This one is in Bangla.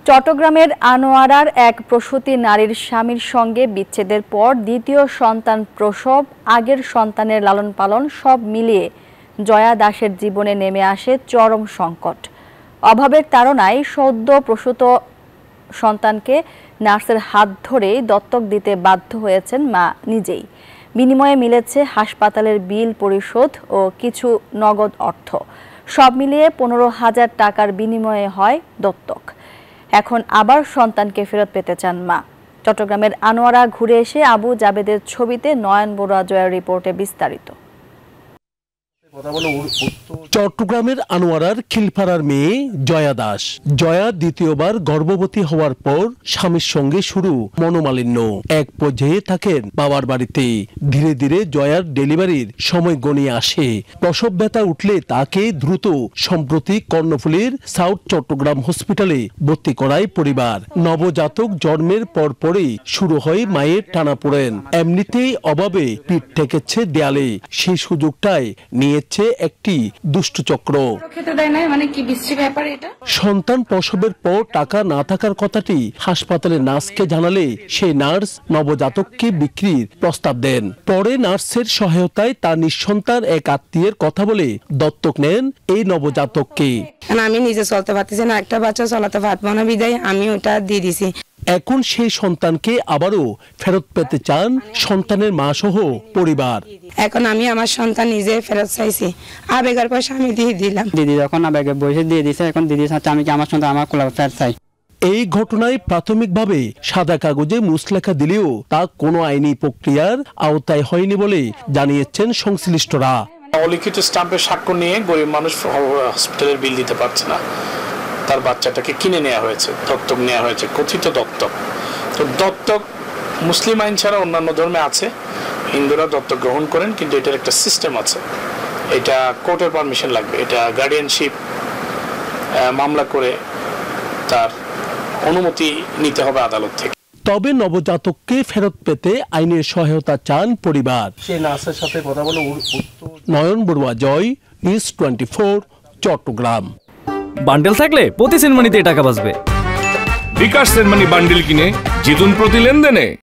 চট্টগ্রামের আনোয়ারার এক প্রসূতি নারীর স্বামীর সঙ্গে বিচ্ছেদের পর দ্বিতীয় সন্তান প্রসব, আগের সন্তানের লালন পালন সব মিলিয়ে জয়া দাসের জীবনে নেমে আসে চরম সংকট। অভাবের তাড়নায় সদ্য প্রসূত সন্তানকে নার্সের হাত ধরেই দত্তক দিতে বাধ্য হয়েছেন মা নিজেই। বিনিময়ে মিলেছে হাসপাতালের বিল পরিশোধ ও কিছু নগদ অর্থ। সব মিলিয়ে 15,000 টাকার বিনিময়ে হয় দত্তক। এখন আবার সন্তানকে ফেরত পেতে চান মা। চট্টগ্রামের আনোয়ারা ঘুরে এসে আবু জাবেদের ছবিতে নয়ন বড়ুয়া জয়ের রিপোর্টে বিস্তারিত। চট্টগ্রামের আনোয়ারার খিলপাড়ার মেয়ে জয়া দাস। জয়া দ্বিতীয়বার গর্ভবতী হওয়ার পর স্বামীর সঙ্গে শুরু মনোমালিন্য। এক পর্যায়ে থাকেন বাবার বাড়িতে। ধীরে ধীরে জয়ার ডেলিভারির সময় গনিয়ে আসে। প্রসব ব্যথা উঠলে তাকে দ্রুত সম্প্রতি কর্ণফুলীর সাউথ চট্টগ্রাম হসপিটালে ভর্তি করায় পরিবার। নবজাতক জন্মের পরপরই শুরু হয় মায়ের টানাপোড়েন। এমনিতেই অভাবে পিঠ ঠেকেছে দেয়ালে, সেই সুযোগটাই নিয়ে একটি দুষ্ট চক্র। সন্তান প্রসবের পর টাকা না থাকার কথাটি হাসপাতালে নার্সকে জানালে সেই নার্স নবজাতককে বিক্রির প্রস্তাব দেন। পরে নার্সের সহায়তায় তার নিঃসন্তান এক আত্মীয়ের কথা বলে দত্তক নেন এই নবজাতককে। আমি নিজে চলতে পারতেছি না, একটা বাচ্চা চলাতে পারবো না বিদায় আমি ওটা দিয়ে দিছি। এখন সেই সন্তানকে আবারও ফেরত পেতে চান সন্তানের মা সহ পরিবার। এখন আমি আমার সন্তান নিজে ফেরত চাইছি, আবেগের পয়সা আমি দিয়ে দিলাম। দিদি যখন আবেগে বসে দিয়ে দিছে, এখন দিদি চাচ্ছে আমি কি আমার সন্তান আমার কোলে ফেরত চাই। এই ঘটনায় প্রাথমিকভাবে সাদা কাগজে মুচলেখা দিলেও তা কোনো আইনি প্রক্রিয়ার আওতায় হয়নি বলে জানিয়েছেন সংশ্লিষ্টরা। অলিখিত স্টাম্পের স্বাক্ষর নিয়ে গরিব মানুষ হসপিটালের বিল দিতে পারছে না। তার বাচ্চাটাকে কিনে নেওয়া হয়েছে, দত্তক নেওয়া হয়েছে, কথিত দত্তক। তো দত্তক মুসলিম আইন ছাড়া অন্যান্য ধর্মে আছে, হিন্দুরা দত্তক গ্রহণ করেন, কিন্তু এটার একটা সিস্টেম আছে। এটা কোর্টের পারমিশন লাগবে, এটা গার্ডিয়ানশিপ মামলা করে তার অনুমতি নিতে হবে আদালত থেকে। তবে নবজাতককে ফেরত পেতে আইনের সহায়তা চান পরিবার। সেই নার্সের সাথে কথা বলে নয়ন বড়ুয়া জয়, নিউজ 24, চট্টগ্রাম। বান্ডেল থাকলে প্রতি সেনমানিতে টাকা বাঁচবে। বিকাশ সেনমানি বান্ডেল কিনে জিতুন প্রতি লেনদেনে।